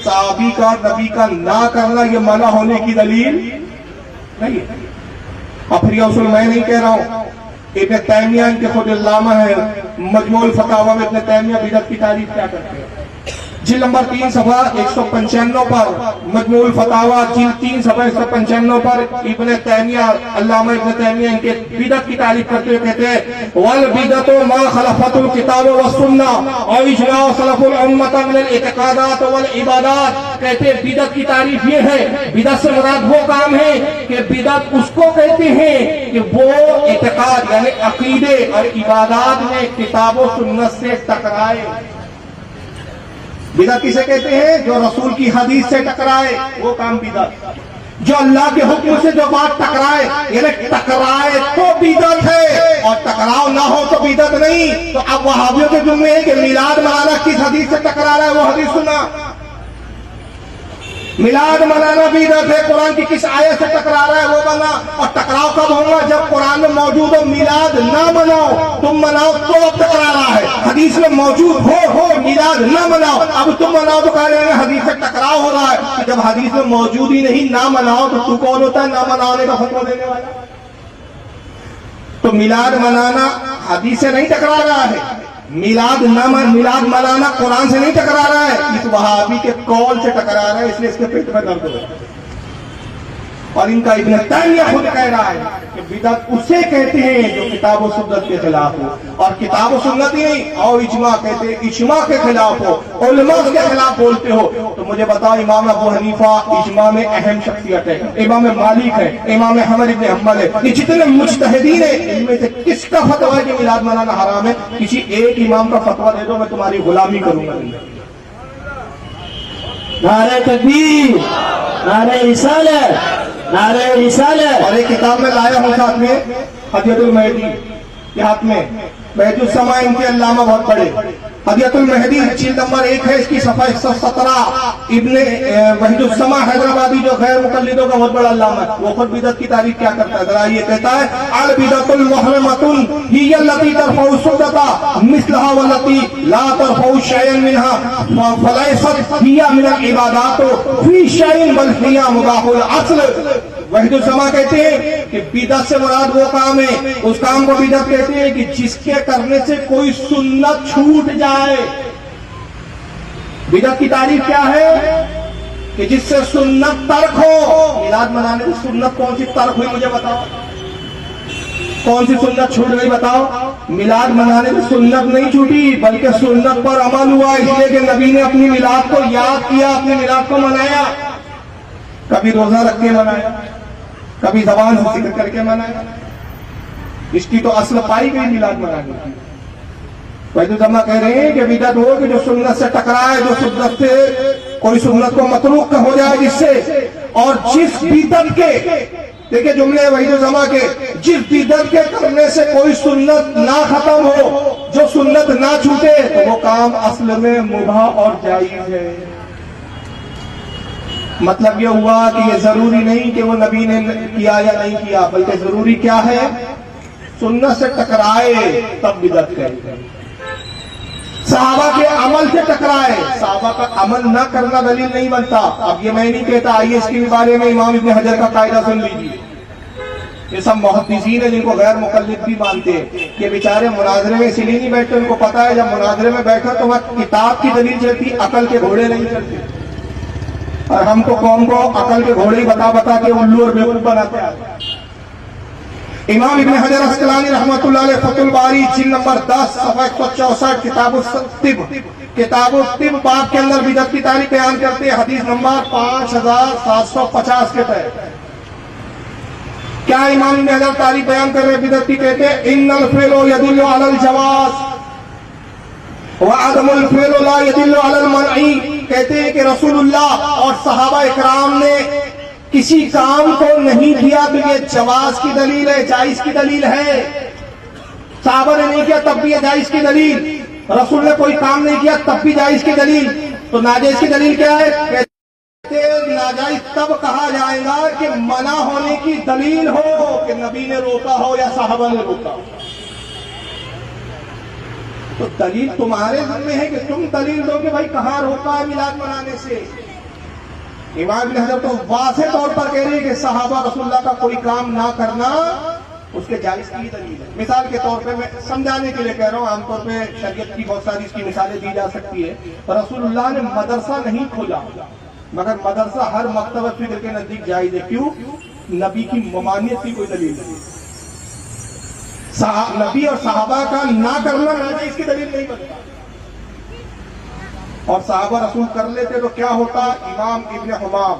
صحابی کا نبی کا نہ کرنا یہ منع ہونے کی دلیل نہیں ہے. اور پھر یہ اصول میں نہیں کہہ رہا ہوں، ابن تیمیہ ان کے خود علامہ ہے، مجموع الفتاوی میں ابن تیمیہ بدعت کی تعریف کیا کرتے ہیں. جلد نمبر 3 صفحہ 195 پر مجموع الفتاوی جلد 3 صفحہ 195 پر ابن تیمیہ علامہ ابن تیمیہ ان کے بدعت کی تعریف کرتے ہوئے کہتے ہیں والبدعۃ ما خالفت الکتاب والسنہ اور اجماع سلف الامہ من الاعتقادات والعبادات. کہتے ہیں بدعت کی تعریف یہ ہے، بدعت سے مراد وہ کام ہے کہ بدعت اس کو کہتے ہیں کہ وہ اعتقاد یعنی عقیدے اور عبادات میں کتاب و سنت سے ٹکرائے. بدعت کسے کہتے ہیں؟ جو رسول کی حدیث سے ٹکرائے وہ کام بدعت. جو اللہ کے حکم سے جو بات ٹکرائے یعنی ٹکرائے تو بدعت ہے، اور ٹکراؤ نہ ہو تو بدعت نہیں. تو اب وہابیوں کے جملے ہیں کہ میلاد منانا کس حدیث سے ٹکرا رہا ہے وہ حدیث سنا. میلاد منانا بدعت ہے، قرآن کی کس آیت سے ٹکرا رہا ہے وہ بنا. اور ٹکراؤ کب ہوگا؟ جب قرآن میں موجود ہو میلاد نہ مناؤ، تم مناؤ تو اب ٹکرا رہا ہے. حدیث میں موجود ہو میلاد نہ مناؤ، اب تم مناؤ تو کہہ رہے ہیں حدیث سے ٹکراؤ ہو رہا ہے. جب حدیث میں موجود ہی نہیں نہ مناؤ تو کون ہوتا ہے نہ منانے کا فتویٰ دینے والا؟ تو میلاد منانا حدیث سے نہیں ٹکرا رہا ہے، میلاد منانا قرآن سے نہیں ٹکرا رہا ہے، اس وہابی کے قول سے ٹکرا رہا ہے. اس لیے اس کے پیٹ میں درد ہو رہا ہے. اور ان کا ابن تیمیہ خود کہہ رہا ہے کہ بدعت اسے کہتے ہیں جو کتاب و سنت کے خلاف ہو، اور کتاب و سنت ہی نہیں اور اجماع کہتے ہیں، اجماع کے خلاف ہو، علماء کے خلاف بولتے ہو. تو مجھے بتاؤ امام ابو حنیفہ اجماع میں اہم شخصیت ہے، امام مالک ہے، امام احمد بن حنبل ہے، یہ جتنے مجتہدین ہیں ان میں سے کس کا فتویٰ ہے کہ میلاد منانا حرام ہے؟ کسی ایک امام کا فتویٰ دے دو میں تمہاری غلامی کروں گا. نعرہ تکبیر، نعرہ رسالت، نعرہ رسالت. اور ایک کتاب میں لایا ہوں ساتھ میں ہدیۃ المہدی کے ہاتھ میں، مہدی السماء ان کے علامہ بہت بڑے. ہدیۃ المہدی جلد نمبر 1 ہے، اس کی صفحہ 117. ابن مہدی السماء حیدرآبادی جو غیر مقلدوں کا بہت بڑا علامہ ہے، وہ خود بدعت کی تعریف کیا کرتا ہے ذرا یہ کہتا ہے البدعۃ المحرمۃ ہی التی ترفع السنۃ مثلها والتی لا ترفع شیئا منها فلیست ہی من العبادات فی شیء بل ہی مباح الاصل. وحید السماء کہتے ہیں کہ بدعت سے مراد وہ کام ہے، اس کام کو بدعت کہتے ہیں کہ جس کے کرنے سے کوئی سنت چھوٹ جائے. بدعت کی تعریف کیا ہے؟ کہ جس سے سنت ترک ہو. میلاد منانے کی سنت کون سی ترک ہوئی مجھے بتاؤ؟ کون سی سنت چھوٹ گئی بتاؤ؟ میلاد منانے کی سنت نہیں چھوٹی بلکہ سنت پر عمل ہوا، اس لیے کہ نبی نے اپنی میلاد کو یاد کیا، اپنی میلاد کو منایا. کبھی روزہ رکھ کے منایا، کبھی زبان سے ذکر کر کے منایا. اس کی تو اصل پائی گئی میلاد منانے کی. وحید السماء کہہ رہے ہیں کہ بدعت ہو کہ جو سنت سے ٹکرائے، جو سنت سے کوئی سنت کو متروک ہو جائے جس سے، اور جس بدعت کے دیکھیں جملے وحید السماء کے، جس بدعت کے کرنے سے کوئی سنت نہ ختم ہو، جو سنت نہ چھوٹے تو وہ کام اصل میں مباح اور جائز ہے. مطلب یہ ہوا کہ یہ ضروری نہیں کہ وہ نبی نے کیا یا نہیں کیا، بلکہ ضروری کیا ہے؟ سنت سے ٹکرائے تب بدعت کرے. صحابہ کے عمل سے ٹکرائے، صحابہ کا عمل نہ کرنا دلیل نہیں بنتا. اب یہ میں نہیں کہتا، آئیے اس کے بارے میں امام ابن حجر کا قاعدہ سن لیجیے. یہ سب محدثین ہیں جن کو غیر مقلد بھی مانتے ہیں کہ بیچارے مناظرے میں اسی لیے نہیں بیٹھتے. ان کو پتا ہے جب مناظرے میں بیٹھا تو وہاں کتاب کی دلیل چلتی، عقل کے گھوڑے نہیں چلتے. اور ہم تو قوم کو عقل کے گھوڑے بتا بتا کے الو اور بیوقوف بناتے ہیں. امام ابن حجر اسقلانی رحمۃ اللہ علیہ فتح الباری جلد نمبر 10 صفحہ 164 کتاب الطب باب کے اندر بدعت کی تعریف بیان کرتے ہیں حدیث نمبر 5750 کے تحت. کیا امام ابن حجر تعریف بیان کر رہے بدعت کی؟ کہتے ہیں ان الفعل يدل على الجواز وعدم الفعل لا يدل على المنع. کہتے ہیں کہ رسول اللہ اور صحابہ اکرام نے کسی کام کو نہیں کیا تو یہ جواز کی دلیل ہے، جائز کی دلیل ہے. صحابہ نے نہیں کیا تب بھی یہ جائز کی دلیل، رسول نے کوئی کام نہیں کیا تب بھی جائز کی دلیل. تو ناجائز کی دلیل کیا ہے؟ کہتے ہیں ناجائز تب کہا جائے گا کہ منع ہونے کی دلیل ہو، کہ نبی نے روکا ہو یا صحابہ نے روکا ہو. تو دلیل تمہارے ذمہ ہے کہ تم دلیل دو کہ بھائی کہاں روکا ہے میلاد منانے سے. امام ابن حجر تو واضح طور پر کہہ رہے ہیں کہ صحابہ رسول اللہ کا کوئی کام نہ کرنا اس کے جائز کی دلیل ہے. مثال کے طور پہ میں سمجھانے کے لیے کہہ رہا ہوں، عام طور پہ شریعت کی بہت ساری اس کی مثالیں دی جا سکتی ہے. رسول اللہ نے مدرسہ نہیں کھولا، مگر مدرسہ ہر مکتبہ فکر کے نزدیک جائز ہے. کیوں؟ نبی کی ممانعت کی کوئی دلیل نہیں، نبی اور صحابہ کا نہ کرنا ناجائز کی دلیل نہیں بنتا. اور صحابہ رسول کر لیتے تو کیا ہوتا؟ امام ابن حمام،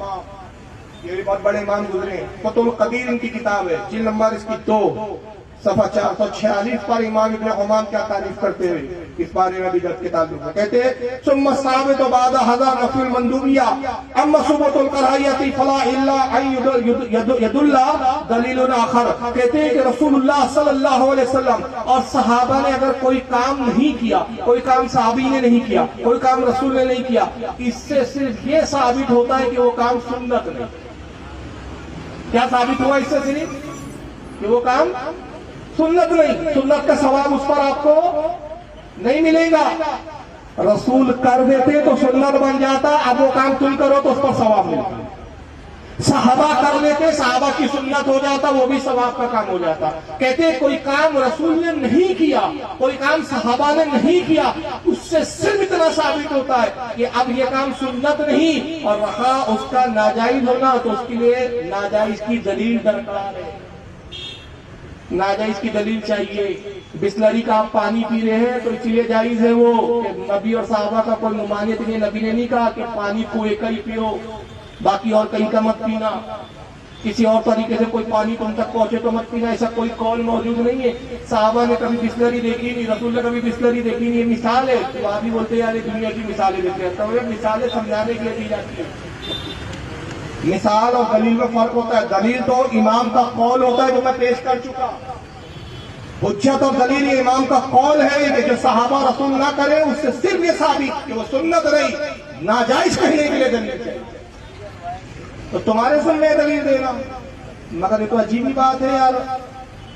یہ بھی بہت بڑے امام گزرے ہیں، فتح القدیر ان کی کتاب ہے، جلد نمبر اس کی 2 صفحہ 446 پر امام ابن حمام کیا تعریف کرتے ہوئے اس بارے میں بدعت کے تعلق میں کہتے ہیں ثم الثابت بعد هذا نفي المندوبية اما ثبوت الكراهية فلا الا ان يدل دلیل آخر. کہتے ہیں کہ رسول اللہ صلی اللہ علیہ وسلم اور صحابہ نے اگر کوئی کام نہیں کیا، کوئی کام صحابی نے نہیں کیا، کوئی کام رسول نے نہیں کیا، اس سے صرف یہ ثابت ہوتا ہے کہ وہ کام سنت نہیں. کیا ثابت ہوا اس سے صرف؟ کہ وہ کام سنت نہیں. سنت کا ثواب اس پر آپ کو نہیں ملے گا. رسول کر دیتے تو سنت بن جاتا، اب وہ کام تم کرو تو اس پر ثواب ملتا. صحابہ کر لیتے، صحابہ کی سنت ہو جاتا، وہ بھی ثواب کا کام ہو جاتا. کہتے کوئی کام رسول نے نہیں کیا، کوئی کام صحابہ نے نہیں کیا، اس سے صرف اتنا ثابت ہوتا ہے کہ اب یہ کام سنت نہیں اور رہا اس کا ناجائز ہونا، تو اس کے لیے ناجائز کی دلیل درکار ہے. ناجائز کی دلیل چاہیے. بسلری کا آپ پانی پی رہے ہیں تو اس لیے جائز ہے وہ کہ نبی اور صحابہ کا کوئی ممانعت نہیں. نبی نے نہیں کہا کہ پانی کنویں کا ہی پیو، باقی اور کہیں کا مت پینا، کسی اور طریقے سے کوئی پانی تم تک پہنچے تو مت پینا، ایسا کوئی قول موجود نہیں ہے. صحابہ نے کبھی بسلری دیکھی نہیں، رسول نے کبھی بسلری دیکھی نہیں. یہ مثال ہے. تو آپ ہی بولتے ہیں یار دنیا کی مثالیں دیتے ہیں، تو یہ مثالیں سمجھانے کے لیے دی جاتی ہیں. مثال اور دلیل میں فرق ہوتا ہے. دلیل تو امام کا قول ہوتا ہے جو میں پیش کر چکا. حجت اور دلیل یہ امام کا قول ہے کہ جو صحابہ رسول نہ کرے اس سے صرف یہ ثابت کہ وہ سنت رہی، ناجائز کہنے کے لیے دلیل چاہیے. تو تمہارے سامنے دلیل دینا، مگر یہ تو عجیب ہی بات ہے یار.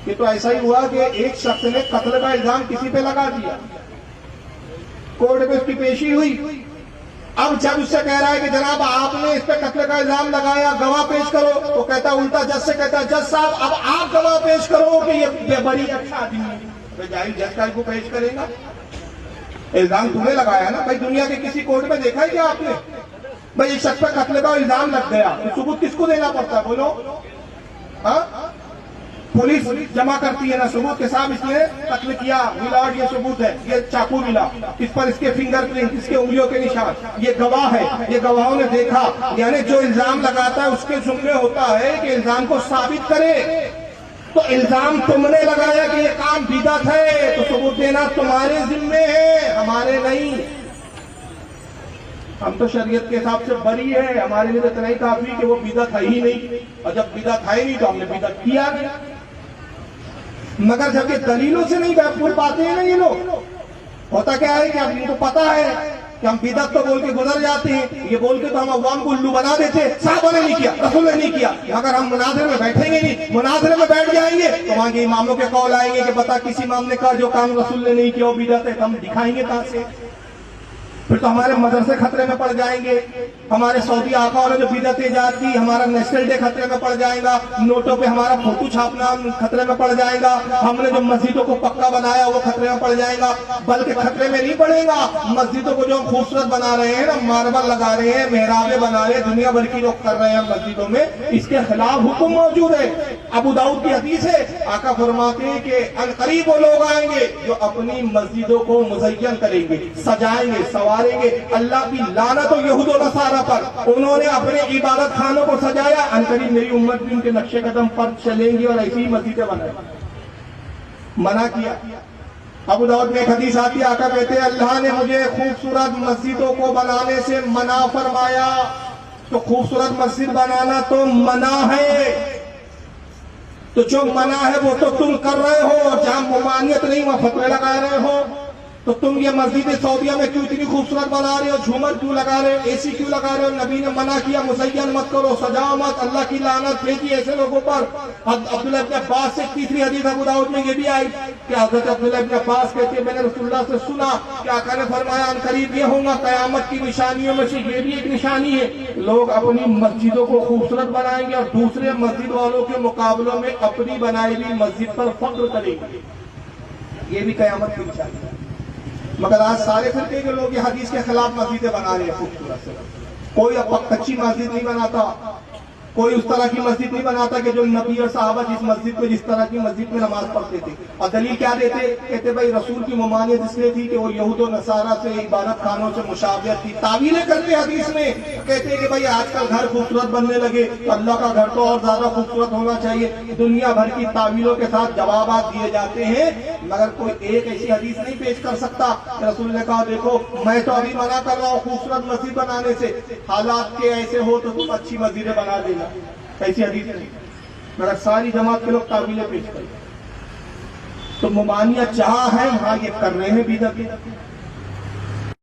یہ تو ایسا ہی ہوا کہ ایک شخص نے قتل کا الزام کسی پہ لگا دیا، کورٹ میں اس کی پیشی ہوئی. اب جب اس سے کہہ رہا ہے کہ جناب آپ نے اس پہ قتل کا الزام لگایا، گواہ پیش کرو، تو کہتا الٹا جج سے کہتا جج صاحب اب آپ گواہ پیش کرو کہ یہ بڑی اچھا آدمی ہے. جاہل جج کا کو پیش کرے گا؟ الزام تمہیں لگایا نا بھائی. دنیا کے کسی کورٹ میں دیکھا ہے کیا آپ نے بھائی ایک شخص پہ قتل کا الزام لگ گیا تو ثبوت کس کو دینا پڑتا ہے؟ بولو. ہاں پولیس جمع کرتی ہے نا ثبوت کے ساتھ، اس نے قتل کیا، ملا، یہ ثبوت ہے، یہ چاقو ملا، اس پر اس کے فنگر پرنٹ، اس کے انگلیوں کے نشان، یہ گواہ ہے، یہ گواہوں نے دیکھا. یعنی جو الزام لگاتا ہے اس کے ذمہ ہوتا ہے کہ الزام کو ثابت کرے. تو الزام تم نے لگایا کہ یہ کام بدعت ہے تو ثبوت دینا تمہارے ذمہ ہے، ہمارے نہیں. ہم تو شریعت کے حساب سے بری ہے، ہمارے لیے تو اتنا ہی کافی کہ وہ بدعت ہے ہی نہیں، اور جب بدعت ہے نہیں تو ہم نے بدعت کیا گیا. مگر جب یہ دلیلوں سے نہیں بول پاتے ہیں نا یہ لوگ، ہوتا کیا ہے کہ اب ان کو پتا ہے کہ ہم بدعت تو بول کے گزر جاتے ہیں، یہ بول کے تو ہم عوام کو الو بنا دیتے ہیں. صحابہ نے نہیں کیا، رسول نے نہیں کیا. اگر ہم مناظرے میں بیٹھیں گے نہیں، مناظرے میں بیٹھ جائیں گے تو وہاں کے اماموں کے قول آئیں گے کہ بتا کسی امام نے کہا جو کام رسول نے نہیں کیا وہ بدعت ہے، تو ہم دکھائیں گے کہاں سے؟ پھر تو ہمارے مدرسے خطرے میں پڑ جائیں گے، ہمارے سعودی آقاؤں نے جو بدعت ایجاد کی، ہمارا نیشنل ڈے خطرے میں پڑ جائے گا، نوٹوں پہ ہمارا فوٹو چھاپنا خطرے میں پڑ جائے گا، ہم نے جو مسجدوں کو پکا بنایا وہ خطرے میں پڑ جائے گا. بلکہ خطرے میں نہیں پڑے گا، مسجدوں کو جو ہم خوبصورت بنا رہے ہیں نا، ماربل لگا رہے ہیں، محرابیں بنا رہے ہیں، دنیا بھر کی لوگ کر رہے ہیں مسجدوں میں، اس کے خلاف حکم موجود ہے. ابو داؤد کی حدیث ہے، آقا فرماتے ہیں کہ عنقریب وہ لوگ آئیں گے جو اپنی مسجدوں کو مزین کریں گے، سجائیں گے، سواریں گے. اللہ کی لعنت ہو یہود و نصارہ پر، انہوں نے اپنے عبادت خانوں کو سجایا، عنقریب میری امت بھی ان کے نقش قدم پر چلیں گی اور ایسی ہی مسجدیں بنائیں. منع کیا. ابو داؤد میں ایک حدیث آتی ہے، آقا کہتے ہیں اللہ نے مجھے خوبصورت مسجدوں کو بنانے سے منع فرمایا. تو خوبصورت مسجد بنانا تو منع ہے، تو جو منع ہے وہ تو تم کر رہے ہو، جہاں ممانعت نہیں وہاں فتوے لگا رہے ہو. تو تم یہ مسجد سعودیہ میں کیوں اتنی خوبصورت بنا رہے ہو, جھومر کیوں لگا رہے ہو, اے سی کیوں لگا رہے ہو؟ نبی نے منع کیا مزین مت کرو, سجاؤ مت, اللہ کی لعنت بھیجی ایسے لوگوں پر. عبداللہ ابن عباس سے تیسری حدیث ابو داؤد میں یہ بھی آئی کہ حضرت عبداللہ ابن عباس کہتے ہیں میں نے رسول اللہ سے سنا کہ آقا نے فرمایا ان قریب یہ ہوگا قیامت کی نشانیوں میں سے یہ بھی ایک نشانی ہے, لوگ اپنی مسجدوں کو خوبصورت بنائیں گے اور دوسرے مسجد والوں کے مقابلوں میں اپنی بنائی ہوئی مسجد پر فخر کریں گے. یہ بھی قیامت کی نشانی ہے. مگر آج سارے فرقے کے لوگ یہ حدیث کے خلاف مسجدیں بنا رہے ہیں خوبصورت سے. کوئی اب کچی مسجد نہیں بناتا, کوئی اس طرح کی مسجد نہیں بناتا کہ جو نبی اور صحابہ جس مسجد میں جس طرح کی مسجد میں نماز پڑھتے تھے. اور دلیل کیا دیتے؟ کہتے بھائی رسول کی ممانعت اس لیے تھی کہ وہ یہود و نصارہ سے عبادت خانوں سے مشابہت تھی. تعویلیں کرتے حدیث میں, کہتے ہیں کہ بھائی آج کل گھر خوبصورت بننے لگے, اللہ کا گھر تو اور زیادہ خوبصورت ہونا چاہیے. دنیا بھر کی تعویلوں کے ساتھ جوابات دیے جاتے ہیں, مگر کوئی ایک ایسی حدیث نہیں پیش کر سکتا کہ رسول نے کہا دیکھو میں تو ابھی منع کر رہا ہوں خوبصورت مسجد بنانے سے, حالات کے ایسے ہو تو تم اچھی مسجدیں بنا دینا. ایسی حدیث نہیں, مگر ساری جماعت کے لوگ تعویلیں پیش کریں. تو ممانعت جہاں ہے وہاں یہ کر رہے ہیں بدعت.